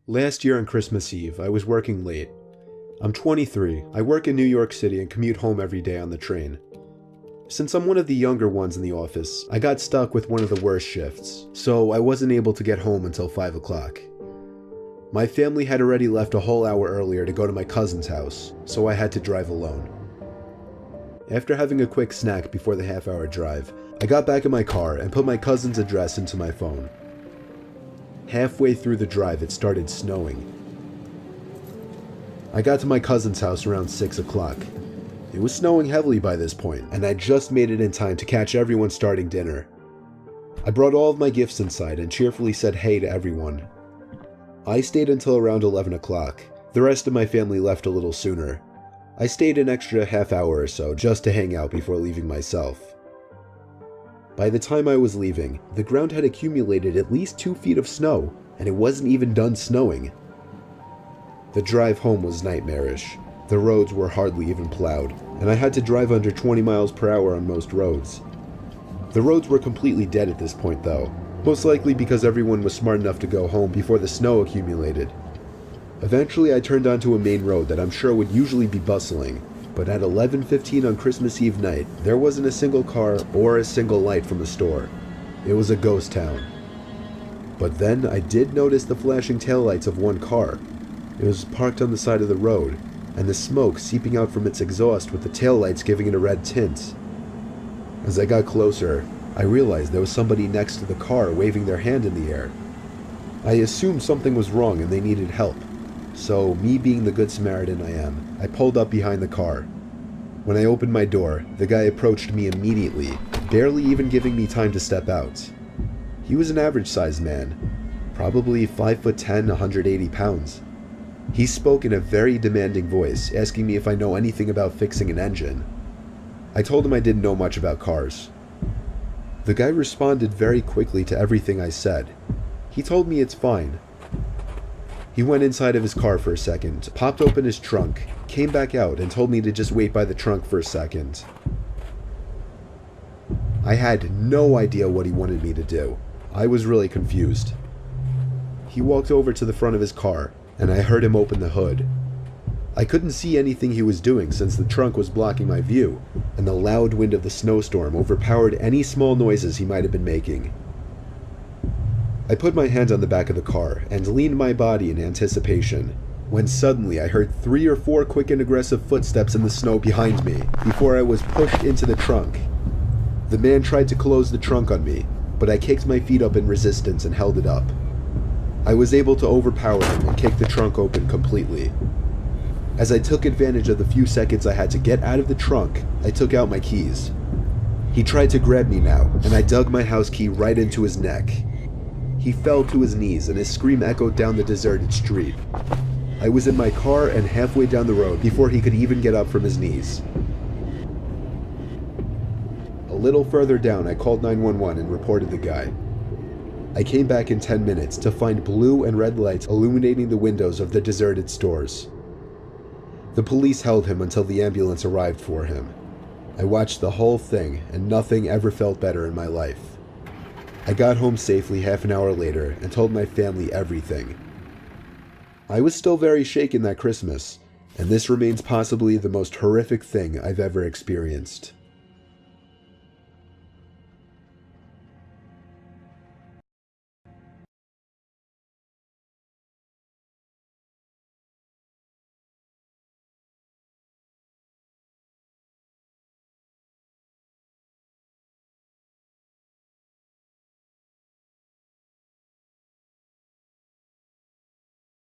Last year on Christmas Eve, I was working late. I'm 23, I work in New York City and commute home every day on the train. Since I'm one of the younger ones in the office, I got stuck with one of the worst shifts, so I wasn't able to get home until 5 o'clock. My family had already left a whole hour earlier to go to my cousin's house, so I had to drive alone. After having a quick snack before the half-hour drive, I got back in my car and put my cousin's address into my phone. Halfway through the drive, it started snowing. I got to my cousin's house around 6 o'clock. It was snowing heavily by this point, and I just made it in time to catch everyone starting dinner. I brought all of my gifts inside and cheerfully said hey to everyone. I stayed until around 11 o'clock. The rest of my family left a little sooner. I stayed an extra half hour or so just to hang out before leaving myself. By the time I was leaving, the ground had accumulated at least 2 feet of snow, and it wasn't even done snowing. The drive home was nightmarish. The roads were hardly even plowed, and I had to drive under 20 miles per hour on most roads. The roads were completely dead at this point though, most likely because everyone was smart enough to go home before the snow accumulated. Eventually I turned onto a main road that I'm sure would usually be bustling, but at 11:15 on Christmas Eve night, there wasn't a single car or a single light from a store. It was a ghost town. But then I did notice the flashing taillights of one car. It was parked on the side of the road, and the smoke seeping out from its exhaust with the taillights giving it a red tint. As I got closer, I realized there was somebody next to the car waving their hand in the air. I assumed something was wrong and they needed help. So, me being the good Samaritan I am, I pulled up behind the car. When I opened my door, the guy approached me immediately, barely even giving me time to step out. He was an average-sized man, probably 5'10", 180 pounds. He spoke in a very demanding voice, asking me if I know anything about fixing an engine. I told him I didn't know much about cars. The guy responded very quickly to everything I said. He told me it's fine. He went inside of his car for a second, popped open his trunk, came back out and told me to just wait by the trunk for a second. I had no idea what he wanted me to do. I was really confused. He walked over to the front of his car, and I heard him open the hood. I couldn't see anything he was doing since the trunk was blocking my view, and the loud wind of the snowstorm overpowered any small noises he might have been making. I put my hand on the back of the car and leaned my body in anticipation, when suddenly I heard 3 or 4 quick and aggressive footsteps in the snow behind me before I was pushed into the trunk. The man tried to close the trunk on me, but I kicked my feet up in resistance and held it up. I was able to overpower him and kick the trunk open completely. As I took advantage of the few seconds I had to get out of the trunk, I took out my keys. He tried to grab me now, and I dug my house key right into his neck. He fell to his knees and his scream echoed down the deserted street. I was in my car and halfway down the road before he could even get up from his knees. A little further down, I called 911 and reported the guy. I came back in 10 minutes to find blue and red lights illuminating the windows of the deserted stores. The police held him until the ambulance arrived for him. I watched the whole thing, and nothing ever felt better in my life. I got home safely half an hour later and told my family everything. I was still very shaken that Christmas, and this remains possibly the most horrific thing I've ever experienced.